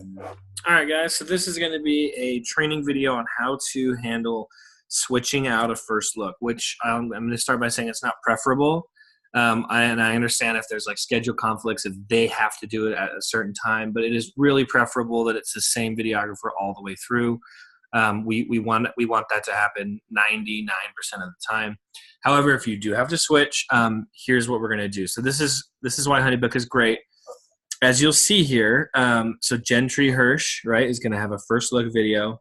All right, guys. So this is going to be a training video on how to handle switching out a first look, which I'm going to start by saying it's not preferable. And I understand if there's like schedule conflicts, if they have to do it at a certain time, but it is really preferable that it's the same videographer all the way through. We want that to happen 99% of the time. However, if you do have to switch, here's what we're going to do. So this is why HoneyBook is great. As you'll see here, so Gentry Hirsch, right, is going to have a first look video,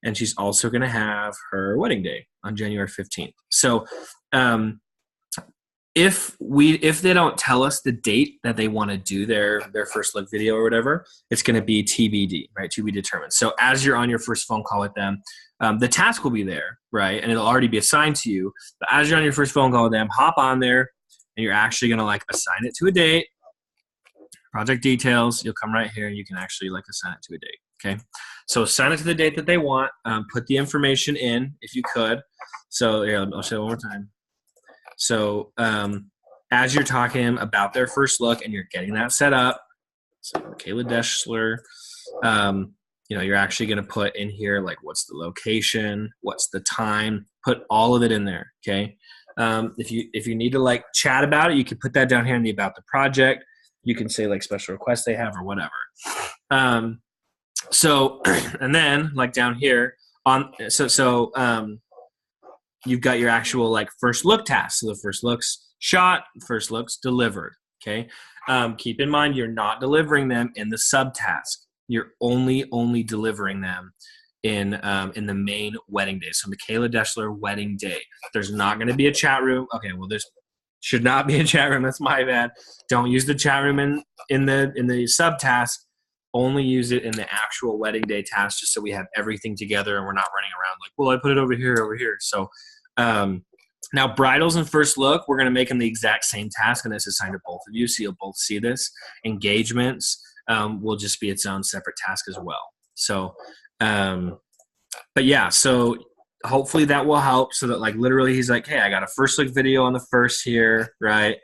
and she's also going to have her wedding day on January 15th. So if they don't tell us the date that they want to do their first look video or whatever, it's going to be TBD, right, to be determined. So as you're on your first phone call with them, the task will be there, right, and it'll already be assigned to you. But as you're on your first phone call with them, hop on there, and you're actually going to like assign it to a date. Project details, you'll come right here and you can actually like assign it to a date, okay? So assign it to the date that they want. Put the information in if you could. So here, I'll show it one more time. So as you're talking about their first look and you're getting that set up, so Kayla Deschler, you're actually going to put in here like what's the location, what's the time, put all of it in there, okay? If you need to like chat about it, you can put that down here in the about the project. You can say like special requests they have or whatever. So, and then like down here you've got your actual like first look task. So the first looks shot, first looks delivered. Okay. Keep in mind, you're not delivering them in the subtask. You're only delivering them in the main wedding day. So Michaela Deschler wedding day. There's not going to be a chat room. Okay. Well, there's should not be a chat room. That's my bad. Don't use the chat room in the subtask. Only use it in the actual wedding day task, just so we have everything together and we're not running around like, well, I put it over here. So now bridals and first look, we're going to make them the exact same task, and it's assigned to both of you, so you'll both see this. Engagements will just be its own separate task as well. So, but yeah, so hopefully that will help, so that like literally he's like, hey, I got a first look video on the first here, right?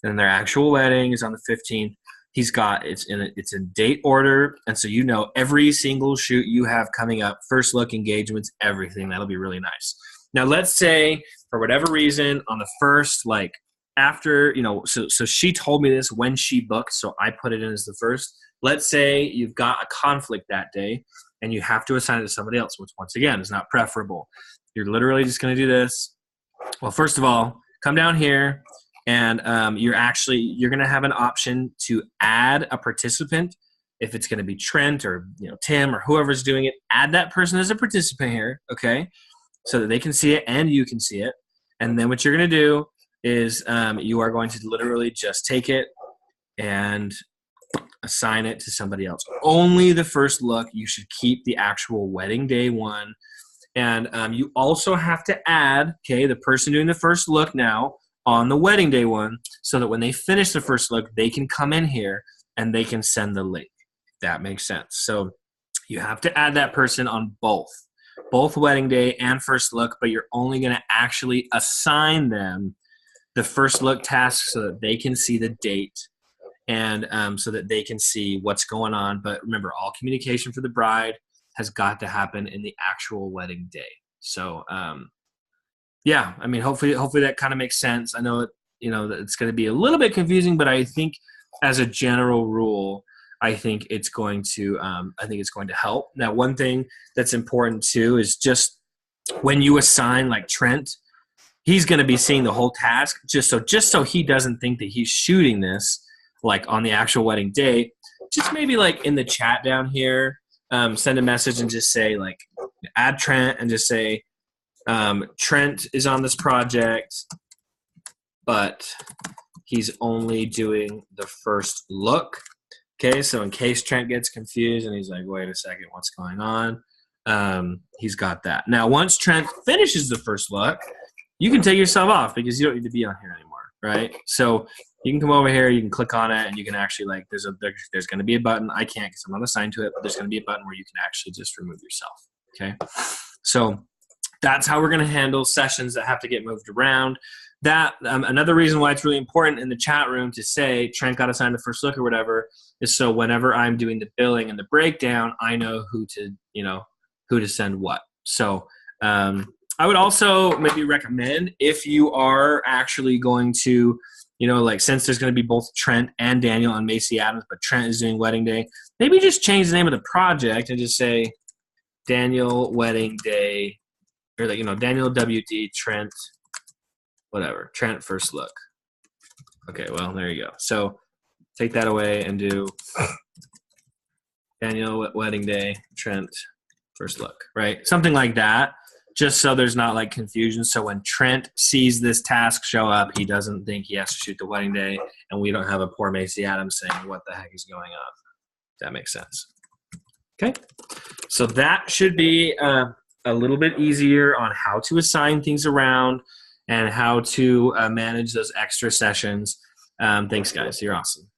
And their actual wedding is on the 15th. He's got it's in date order, and so every single shoot you have coming up, first look, engagements, everything. That'll be really nice. Now let's say for whatever reason on the first, like after, so she told me this when she booked, so I put it in as the first. Let's say you've got a conflict that day and you have to assign it to somebody else, which once again is not preferable. You're literally just going to do this. Well, first of all, come down here, and you're going to have an option to add a participant. If it's going to be Trent or Tim or whoever's doing it, add that person as a participant here, okay, so that they can see it and you can see it. And then what you're going to do is you are going to literally just take it and assign it to somebody else. Only the first look. You should keep the actual wedding day one. And you also have to add, okay, the person doing the first look now on the wedding day one, so that when they finish the first look, they can come in here and they can send the link. If that makes sense. So you have to add that person on both wedding day and first look, but you're only going to actually assign them the first look task so that they can see the date and so that they can see what's going on. But remember, all communication for the bride has got to happen in the actual wedding day. So, yeah, I mean, hopefully that kind of makes sense. I know that, that it's going to be a little bit confusing, but I think as a general rule, I think it's going to help. Now, one thing that's important too is just when you assign like Trent, he's going to be seeing the whole task just so he doesn't think that he's shooting this like on the actual wedding day. Just maybe like in the chat down here, send a message and just say like add Trent and just say Trent is on this project, but he's only doing the first look. Okay, so in case Trent gets confused and he's like, wait a second, what's going on? He's got that. Now, once Trent finishes the first look, you can take yourself off because you don't need to be on here anymore, right? So you can come over here, you can click on it, and you can actually like there's going to be a button. I can't because I'm not assigned to it, but there's going to be a button where you can actually just remove yourself. Okay, so that's how we're going to handle sessions that have to get moved around. that another reason why it's really important in the chat room to say Trent got assigned the first look or whatever is so whenever I'm doing the billing and the breakdown, I know who to send what. So I would also maybe recommend if you are actually going to, like since there's going to be both Trent and Daniel on Macy Adams, but Trent is doing wedding day, maybe just change the name of the project and just say Daniel wedding day, or like, Daniel WD Trent, whatever, Trent first look. Okay, well, there you go. So take that away and do Daniel wedding day, Trent first look, right? Something like that, just so there's not like confusion. So when Trent sees this task show up, he doesn't think he has to shoot the wedding day, and we don't have a poor Macy Adams saying, what the heck is going on? That makes sense. Okay, so that should be a little bit easier on how to assign things around and how to manage those extra sessions. Thanks, guys. You're awesome.